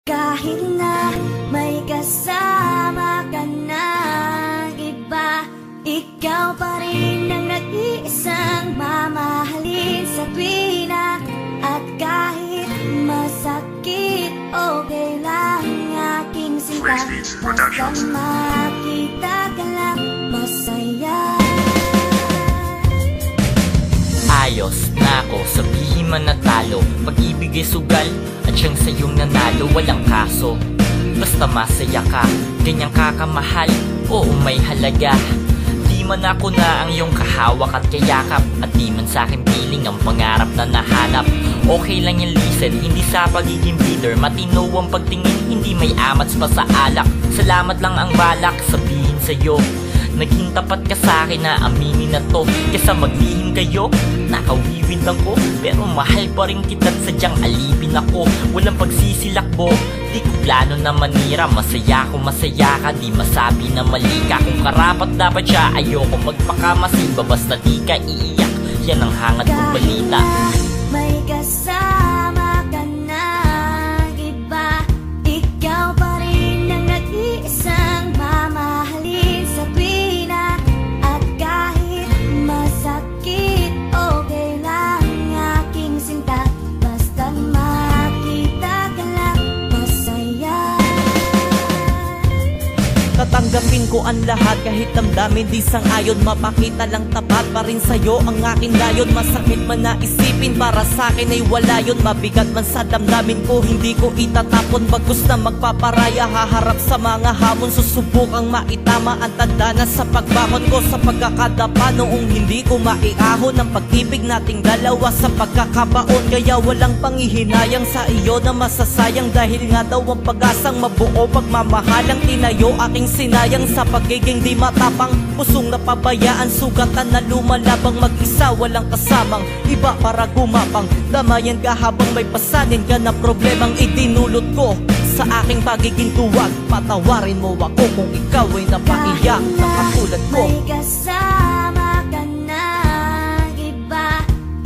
Kahit na may kasama ka ng iba, ikaw pa rin ang nag-iisang mamahalin sa tuwina. At kahit masakit, okay lang aking sinta. Basta makita ka lang, masaya. Ayos na ako, sabihin man natalo. Pag-ibig ay sugal, at siyang sayong nanalo, walang kaso. Basta masaya ka, ganyang kakamahal, oo may halaga. Di man ako na ang iyong kahawak at kayakap, at di man sa'kin piling ang pangarap na nahanap. Okay lang yung listen, hindi sa pagiging bidder. Matino ang pagtingin, hindi may amats pa sa alak. Salamat lang ang balak, sabihin sa'yo naging tapat ka sa'kin na aminin na to. Kesa maglihim kayo, nakawiwin lang ko. Pero mahal pa rin kita't sadyang alipin ako. Walang pagsisilakbo, di ko plano na manira. Masaya ko, masaya ka, di masabi na mali ka. Kung karapat dapat siya, ayoko magpakamasiba. Basta di ka iiyak, yan ang hangat kong balita. May kasama ka ng iba, ikaw pa rin ang nag-iisang mamahalin sa tuwina. At kahit masakit, okay lang aking sinta. Basta makita ka lang, masaya. Tatanggapin ko ang lahat kahit damdamin di sang-ayon. Mapakita lang tapat pa rin sa'yo ang aking layon. Masakit man na isipin, para sa'kin ay wala yun. Mabigat man sa damdamin ko, hindi ko itatapon. Bagus na magpaparaya, haharap sa mga hamon. Susubukang maitama ang tanda na sa pagbakon ko. Sa pagkakadapa noong hindi ko maiahon ang pag-ibig nating dalawa sa pagkakabaon. Kaya walang panghihinayang sa iyo na masasayang, dahil nga daw ang pag-asang mabuo pagmamahalang tinayo. Aking sinayang sa pagiging di matapang, pusong napabayaan, sugatan na lumalabang. Mag-isa walang kasamang iba para gumapang. Damayan ka habang may pasanin ka na problemang idinulot ko sa aking pagiging tuwag. Patawarin mo ako kung ikaw ay napaiyak na katulad ko. May kasama ka ng iba,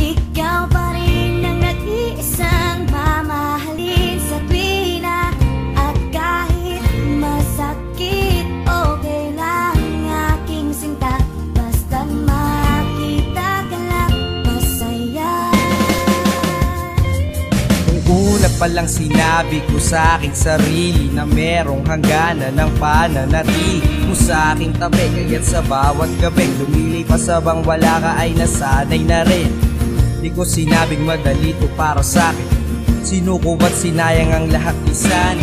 ikaw pa rin ang nag-iisang mamahalin sa tuwina. At kahit masakit, okay lang aking sinta. Basta makita ka lang, masaya. Kung una pa lang sinabi ko sa aking sarili na merong hangganan ng pananatili mo sa aking tabi. Kaya't sa bawat gabi lumilipas habang wala ka ay nasanay na rin. Di ko sinabing madali to para sa'kin, sinuko ba't sinayang ang lahat lisan.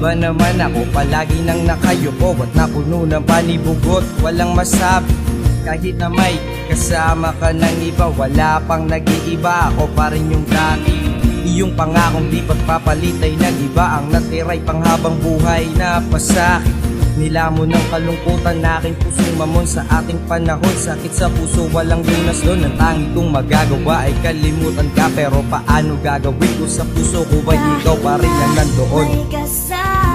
Ba naman ako palagi nang nakayuko at napuno ng panibugot. Walang masabi kahit na may kasama ka ng iba. Wala pang nag-iiba, ako pa rin yung dati. Iyong pangakong di pagpapalit ay nag-iba. Ang natiray panghabang buhay na pasakit. Nilamon ng kalungkutan na aking pusong mamon sa ating panahon. Sakit sa puso, walang lunas doon. Ang tanging kong magagawa ay kalimutan ka. Pero paano gagawin ko sa puso ko ba ikaw pa rin ang nandoon? May kasama